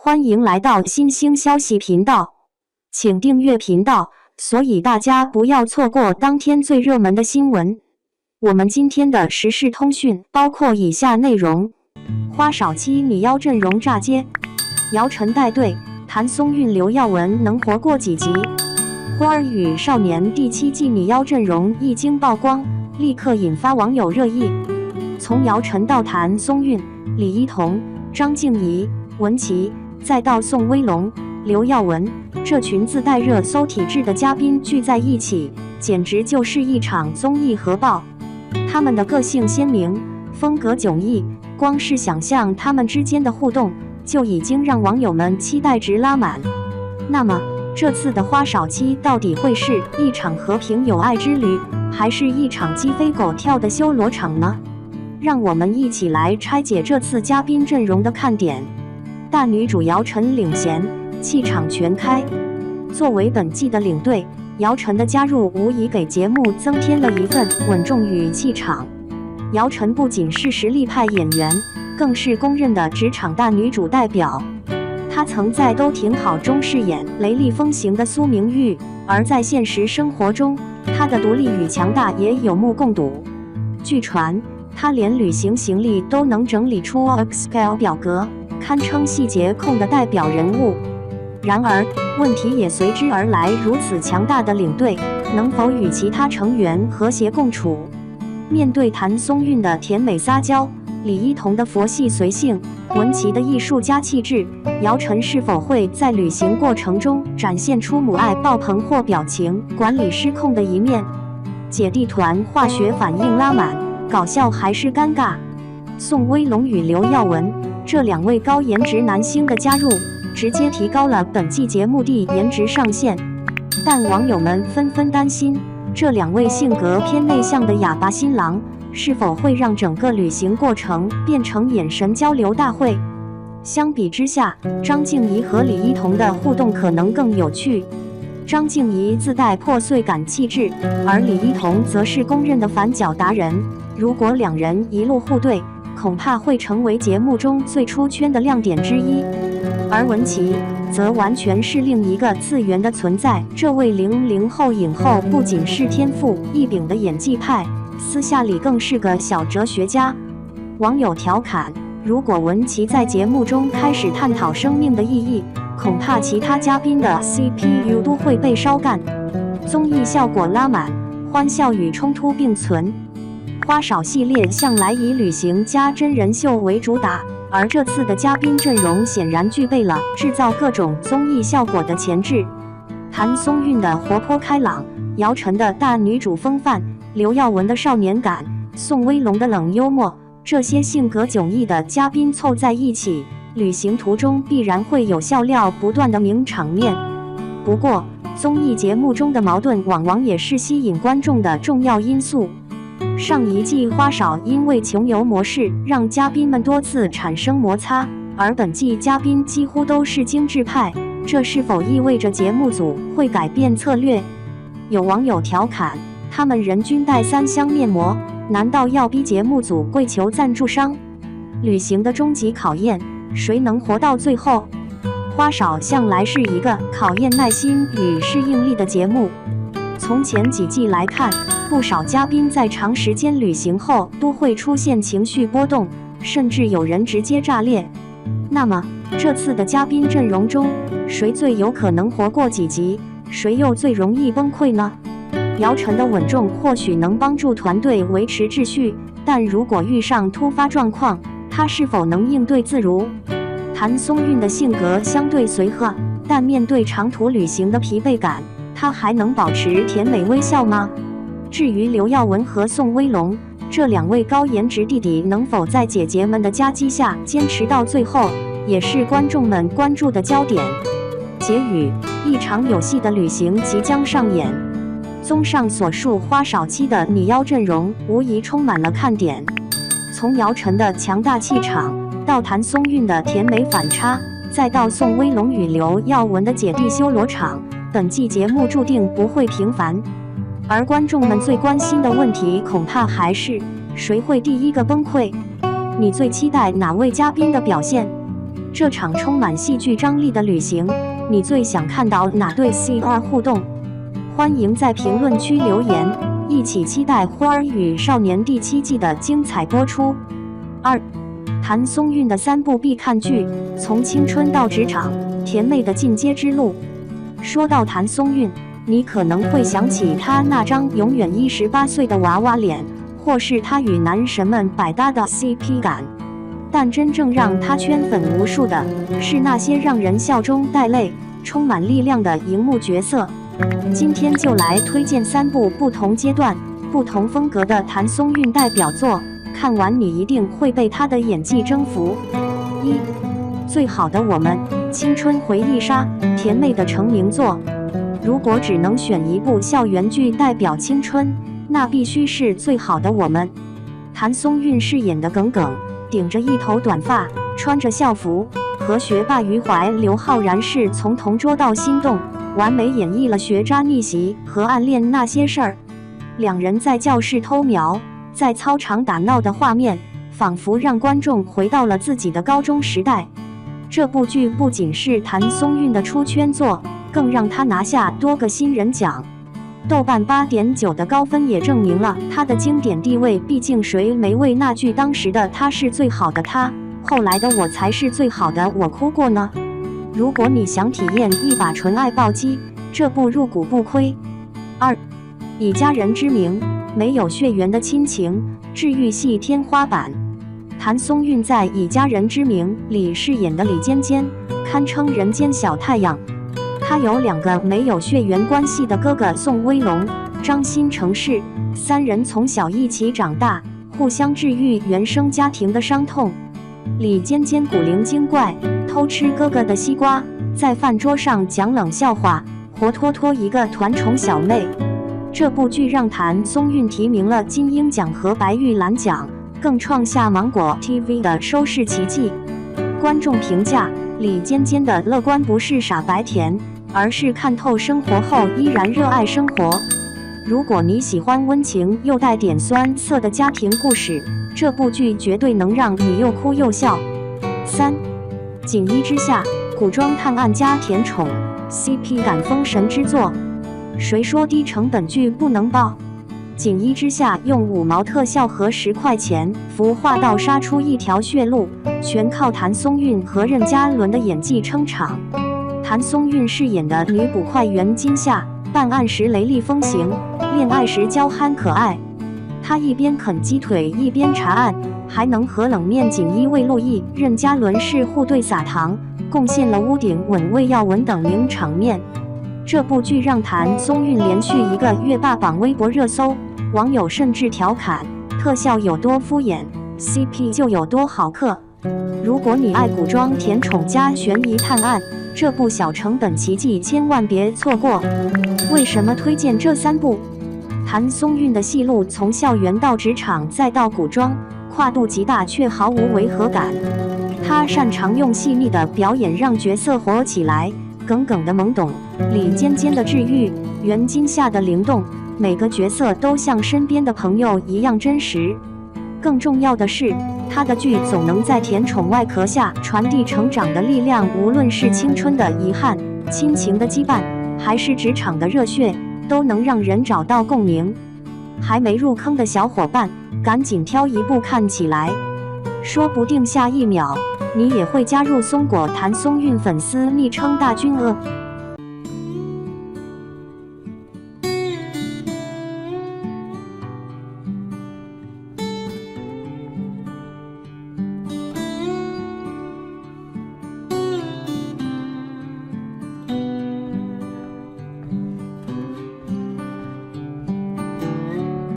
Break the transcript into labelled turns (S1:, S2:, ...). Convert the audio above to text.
S1: 欢迎来到新兴消息频道，请订阅频道，所以大家不要错过当天最热门的新闻。我们今天的时事通讯包括以下内容：花少期女妖阵容炸街，姚晨带队，谭松韵、刘耀文能活过几集？《花儿与少年》第7季女妖阵容一经曝光，立刻引发网友热议。从姚晨到谭松韵、李一桐、张婧仪、文琪，再到宋威龙、刘耀文，这群自带热搜体质的嘉宾聚在一起，简直就是一场综艺核爆。他们的个性鲜明，风格迥异，光是想象他们之间的互动，就已经让网友们期待值拉满。那么，这次的花少期到底会是一场和平友爱之旅，还是一场鸡飞狗跳的修罗场呢？让我们一起来拆解这次嘉宾阵容的看点。大女主姚晨领衔，气场全开。作为本季的领队，姚晨的加入无疑给节目增添了一份稳重与气场。姚晨不仅是实力派演员，更是公认的职场大女主代表。她曾在《都挺好》中饰演雷厉风行的苏明玉，而在现实生活中，她的独立与强大也有目共睹。据传，她连旅行行李都能整理出 Excel 表格，堪称细节控的代表人物。然而，问题也随之而来，如此强大的领队，能否与其他成员和谐共处？面对谭松韵的甜美撒娇，李一桐的佛系随性，文琪的艺术家气质，姚晨是否会在旅行过程中展现出母爱爆棚或表情管理失控的一面？姐弟团化学反应拉满，搞笑还是尴尬？宋威龙与刘耀文这两位高颜值男星的加入，直接提高了本季节目的颜值上限。但网友们纷纷担心，这两位性格偏内向的哑巴新郎，是否会让整个旅行过程变成眼神交流大会？相比之下，张婧仪和李一桐的互动可能更有趣。张婧仪自带破碎感气质，而李一桐则是公认的反角达人。如果两人一路互对，恐怕会成为节目中最出圈的亮点之一。而文琪则完全是另一个次元的存在。这位00后影后不仅是天赋异禀的演技派，私下里更是个小哲学家。网友调侃，如果文琪在节目中开始探讨生命的意义，恐怕其他嘉宾的 CPU 都会被烧干。综艺效果拉满，欢笑与冲突并存。花少系列向来以旅行加真人秀为主打，而这次的嘉宾阵容显然具备了制造各种综艺效果的潜质。谭松韵的活泼开朗，姚晨的大女主风范，刘耀文的少年感，宋威龙的冷幽默，这些性格迥异的嘉宾凑在一起，旅行途中必然会有笑料不断的名场面。不过，综艺节目中的矛盾往往也是吸引观众的重要因素。上一季花少因为穷游模式让嘉宾们多次产生摩擦，而本季嘉宾几乎都是精致派，这是否意味着节目组会改变策略？有网友调侃，他们人均带3箱面膜，难道要逼节目组跪求赞助商？旅行的终极考验，谁能活到最后？花少向来是一个考验耐心与适应力的节目。从前几季来看，不少嘉宾在长时间旅行后都会出现情绪波动，甚至有人直接炸裂。那么，这次的嘉宾阵容中，谁最有可能活过几集？谁又最容易崩溃呢？姚晨的稳重或许能帮助团队维持秩序，但如果遇上突发状况，她是否能应对自如？谭松韵的性格相对随和，但面对长途旅行的疲惫感，她还能保持甜美微笑吗？至于刘耀文和宋威龙这两位高颜值弟弟能否在姐姐们的夹击下坚持到最后，也是观众们关注的焦点。结语：一场有戏的旅行即将上演。综上所述，花少期的女妖阵容无疑充满了看点。从姚晨的强大气场，到谭松韵的甜美反差，再到宋威龙与刘耀文的姐弟修罗场，本季节目注定不会平凡。而观众们最关心的问题，恐怕还是谁会第一个崩溃？你最期待哪位嘉宾的表现？这场充满戏剧张力的旅行，你最想看到哪对 CR 互动？欢迎在评论区留言，一起期待《花儿与少年》第7季的精彩播出。2. 谭松韵的3部必看剧，从青春到职场，甜美的进阶之路。说到谭松韵，你可能会想起她那张永远18岁的娃娃脸，或是她与男神们百搭的 CP 感。但真正让她圈粉无数的，是那些让人笑中带泪、充满力量的荧幕角色。今天就来推荐3部不同阶段、不同风格的谭松韵代表作，看完你一定会被她的演技征服。1. 最好的我们，青春回忆杀，甜美的成名作。如果只能选一部校园剧代表青春，那必须是最好的我们。谭松韵饰演的耿耿，顶着一头短发，穿着校服，和学霸余淮刘昊然是从同桌到心动，完美演绎了学渣逆袭和暗恋那些事儿。两人在教室偷瞄，在操场打闹的画面，仿佛让观众回到了自己的高中时代。这部剧不仅是谭松韵的出圈作，更让她拿下多个新人奖。豆瓣8.9的高分也证明了她的经典地位，毕竟谁没为那句当时的她是最好的她，后来的我才是最好的我哭过呢？如果你想体验一把纯爱暴击，这部入股不亏。2. 以家人之名，没有血缘的亲情，治愈系天花板。谭松韵在《以家人之名》里饰演的李尖尖，堪称人间小太阳。她有2个没有血缘关系的哥哥宋威龙、张新成是3人从小一起长大，互相治愈原生家庭的伤痛。李尖尖古灵精怪，偷吃哥哥的西瓜，在饭桌上讲冷笑话，活脱脱一个团宠小妹。这部剧让谭松韵提名了金鹰奖和白玉兰奖，更创下芒果 TV 的收视奇迹。观众评价李尖尖的乐观不是傻白甜，而是看透生活后依然热爱生活。如果你喜欢温情又带点酸涩的家庭故事，这部剧绝对能让你又哭又笑。3. 锦衣之下，古装探案加甜宠 ，CP 感封神之作。谁说低成本剧不能爆？锦衣之下用5毛特效和10块钱服化道杀出一条血路，全靠谭松韵和任嘉伦的演技撑场。谭松韵饰演的女捕快员金夏，办案时雷厉风行，恋爱时娇憨可爱。她一边啃鸡腿一边查案，还能和冷面锦衣卫陆毅、任嘉伦是互对撒糖，贡献了屋顶稳、胃药稳等名场面。这部剧让谭松韵连续1个月霸榜微博热搜，网友甚至调侃特效有多敷衍 ，CP 就有多好嗑。如果你爱古装甜宠加悬疑探案，这部小成本奇迹千万别错过。为什么推荐这3部？谭松韵的戏路从校园到职场再到古装，跨度极大却毫无违和感。她擅长用细腻的表演让角色活起来，耿耿的懵懂，李尖尖的治愈，袁金夏的灵动，每个角色都像身边的朋友一样真实。更重要的是，她的剧总能在甜宠外壳下传递成长的力量，无论是青春的遗憾、亲情的羁绊，还是职场的热血，都能让人找到共鸣。还没入坑的小伙伴，赶紧挑一部看起来，说不定下一秒你也会加入松果谭松韵粉丝昵称大军了。